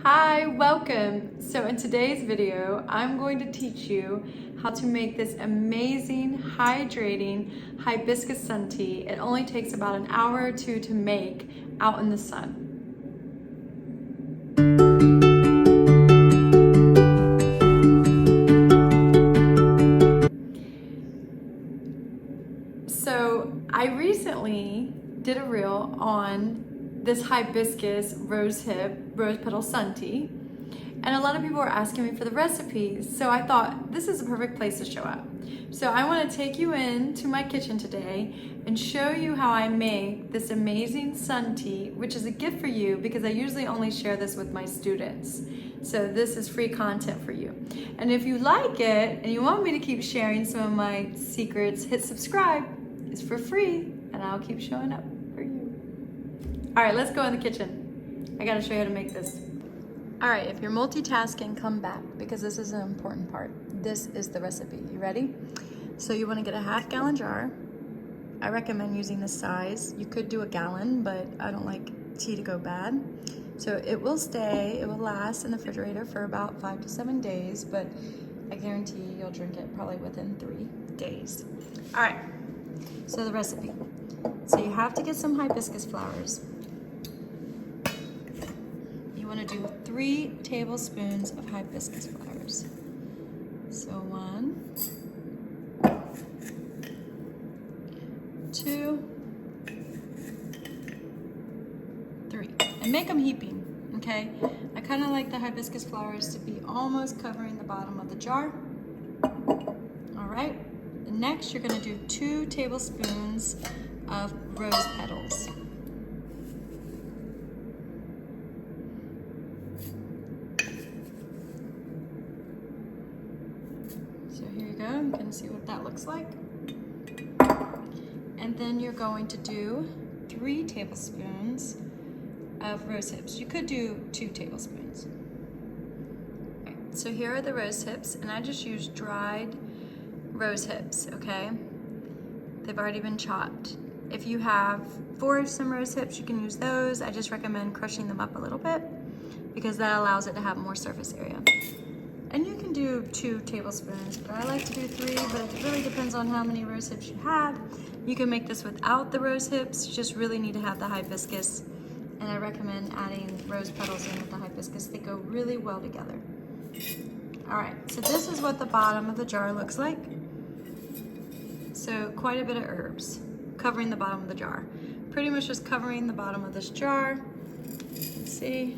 Hi, welcome. So in today's video, I'm going to teach you how to make this amazing, hydrating hibiscus sun tea. It only takes about an hour or two to make out in the sun. So I recently did a reel on this hibiscus rose petal sun tea, and a lot of people were asking me for the recipes, so I thought this is a perfect place to show up. So I want to take you into my kitchen today and show you how I make this amazing sun tea, which is a gift for you because I usually only share this with my students. So this is free content for you. And if you like it and you want me to keep sharing some of my secrets, hit subscribe. It's for free and I'll keep showing up for you. All right, let's go in the kitchen. I gotta show you how to make this. All right, if you're multitasking, come back because this is an important part. This is the recipe. You ready? So you want to get a half-gallon jar. I recommend using this size. You could do a gallon, but I don't like tea to go bad. So it will last in the refrigerator for about 5 to 7 days, but I guarantee you'll drink it probably within 3 days. All right, so the recipe. So you have to get some hibiscus flowers. You want to do 3 tablespoons of hibiscus flowers. So 1, 2, 3, and make them heaping, okay? I kind of like the hibiscus flowers to be almost covering the bottom of the jar. All right, and next you're going to do 2 tablespoons of rose petals. So here you go, you can see what that looks like. And then you're going to do 3 tablespoons of rose hips. You could do 2 tablespoons. Okay, so here are the rose hips, and I just used dried rose hips, okay? They've already been chopped. If you have foraged some rose hips, you can use those. I just recommend crushing them up a little bit because that allows it to have more surface area. And you can do 2 tablespoons, but I like to do 3, but it really depends on how many rose hips you have. You can make this without the rose hips. You just really need to have the hibiscus. And I recommend adding rose petals in with the hibiscus. They go really well together. All right, so this is what the bottom of the jar looks like. So quite a bit of herbs covering the bottom of the jar. Pretty much just covering the bottom of this jar. Let's see.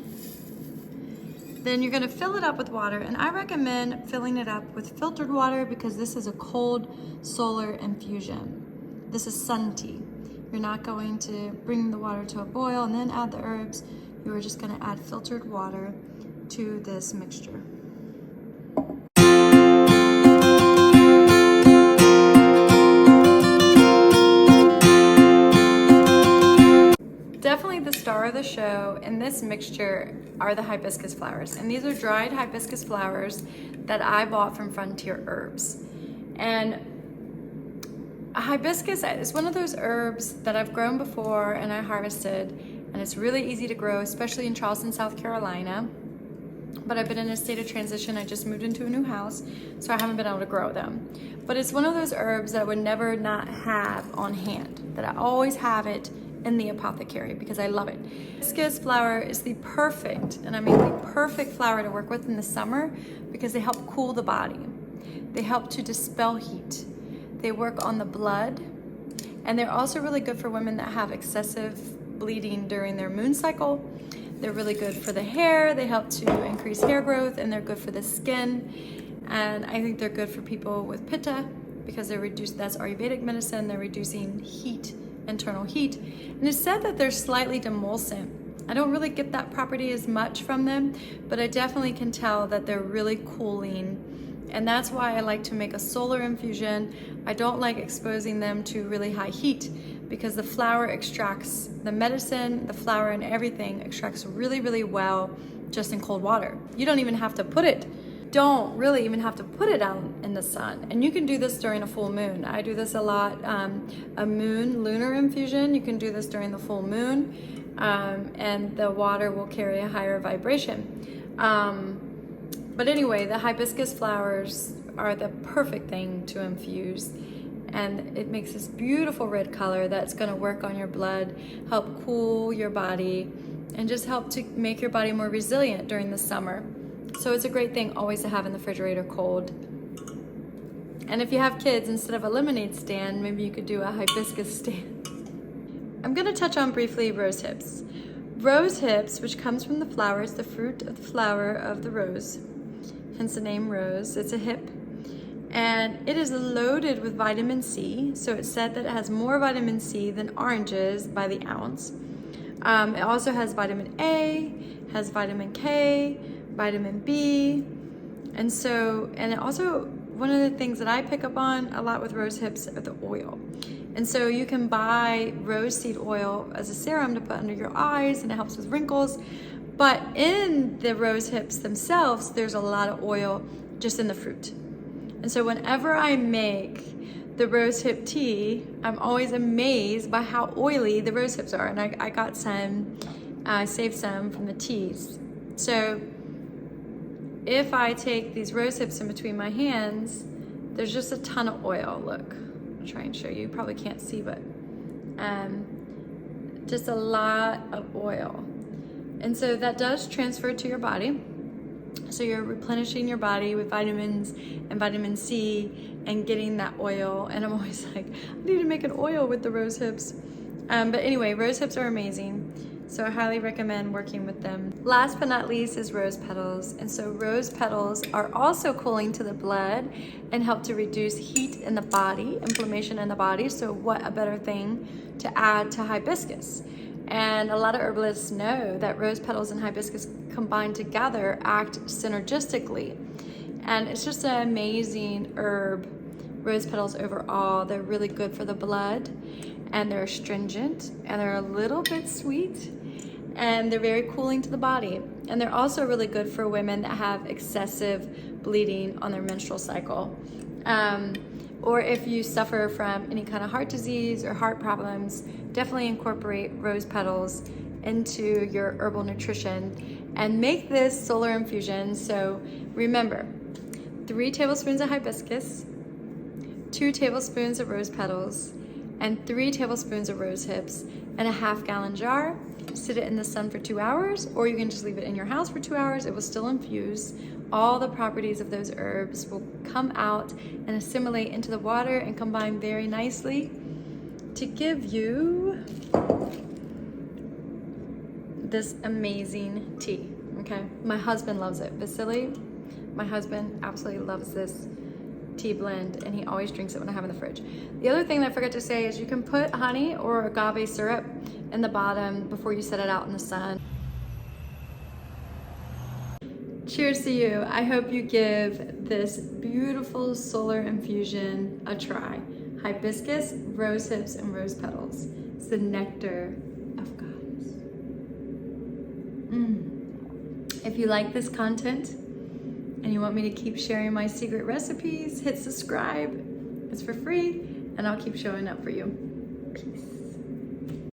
Then you're gonna fill it up with water, and I recommend filling it up with filtered water because this is a cold solar infusion. This is sun tea. You're not going to bring the water to a boil and then add the herbs. You are just gonna add filtered water to this mixture. Definitely the star of the show in this mixture are the hibiscus flowers. And these are dried hibiscus flowers that I bought from Frontier Herbs. And hibiscus is one of those herbs that I've grown before and I harvested. And it's really easy to grow, especially in Charleston, South Carolina. But I've been in a state of transition. I just moved into a new house, so I haven't been able to grow them. But it's one of those herbs that I would never not have on hand, that I always have it in the apothecary because I love it. Hibiscus flower is the perfect, and I mean the perfect flower to work with in the summer because they help cool the body. They help to dispel heat. They work on the blood, and they're also really good for women that have excessive bleeding during their moon cycle. They're really good for the hair. They help to increase hair growth, and they're good for the skin. And I think they're good for people with pitta because that's Ayurvedic medicine. They're reducing heat, internal heat. And it's said that they're slightly demulcent. I don't really get that property as much from them, but I definitely can tell that they're really cooling. And that's why I like to make a solar infusion. I don't like exposing them to really high heat because the flower extracts the medicine, the flower and everything extracts really, really well just in cold water. You don't even have to put it out in the sun. And you can do this during a full moon. I do this a lot. A lunar infusion, you can do this during the full moon. And the water will carry a higher vibration. But anyway, the hibiscus flowers are the perfect thing to infuse, and it makes this beautiful red color that's going to work on your blood, help cool your body, and just help to make your body more resilient during the summer. So it's a great thing always to have in the refrigerator cold. And if you have kids, instead of a lemonade stand, maybe you could do a hibiscus stand. I'm going to touch on briefly rose hips. Rose hips, which comes from the flowers, the fruit of the flower of the rose, hence the name rose. It's a hip, and it is loaded with vitamin C. So it's said that it has more vitamin C than oranges by the ounce. It also has vitamin A, has vitamin K, vitamin B, and it also, one of the things that I pick up on a lot with rose hips are the oil. And so you can buy rose seed oil as a serum to put under your eyes, and it helps with wrinkles. But in the rose hips themselves, there's a lot of oil just in the fruit. And so whenever I make the rose hip tea, I'm always amazed by how oily the rose hips are. And I got some, I saved some from the teas. So if I take these rose hips in between my hands, there's just a ton of oil. Look, I'll try and show you. You probably can't see, but just a lot of oil. And so that does transfer to your body. So you're replenishing your body with vitamins and vitamin C and getting that oil. And I'm always like, I need to make an oil with the rose hips. But anyway, rose hips are amazing. So I highly recommend working with them. Last but not least is rose petals. And so rose petals are also cooling to the blood and help to reduce heat in the body, inflammation in the body. So what a better thing to add to hibiscus. And a lot of herbalists know that rose petals and hibiscus combined together act synergistically. And it's just an amazing herb. Rose petals overall, they're really good for the blood, and they're astringent, and they're a little bit sweet, and they're very cooling to the body. And they're also really good for women that have excessive bleeding on their menstrual cycle. Or if you suffer from any kind of heart disease or heart problems, definitely incorporate rose petals into your herbal nutrition and make this solar infusion. So remember, 3 tablespoons of hibiscus, 2 tablespoons of rose petals, and 3 tablespoons of rose hips in a half-gallon jar. Sit it in the sun for 2 hours, or you can just leave it in your house for 2 hours. It will still infuse. All the properties of those herbs will come out and assimilate into the water and combine very nicely to give you this amazing tea, okay? My husband loves it. Vasily, my husband, absolutely loves this tea blend, and he always drinks it when I have it in the fridge. The other thing that I forgot to say is you can put honey or agave syrup in the bottom before you set it out in the sun. Cheers to you. I hope you give this beautiful solar infusion a try. Hibiscus, rose hips, and rose petals. It's the nectar of goddess. If you like this content and you want me to keep sharing my secret recipes, hit subscribe. It's for free, and I'll keep showing up for you. Peace.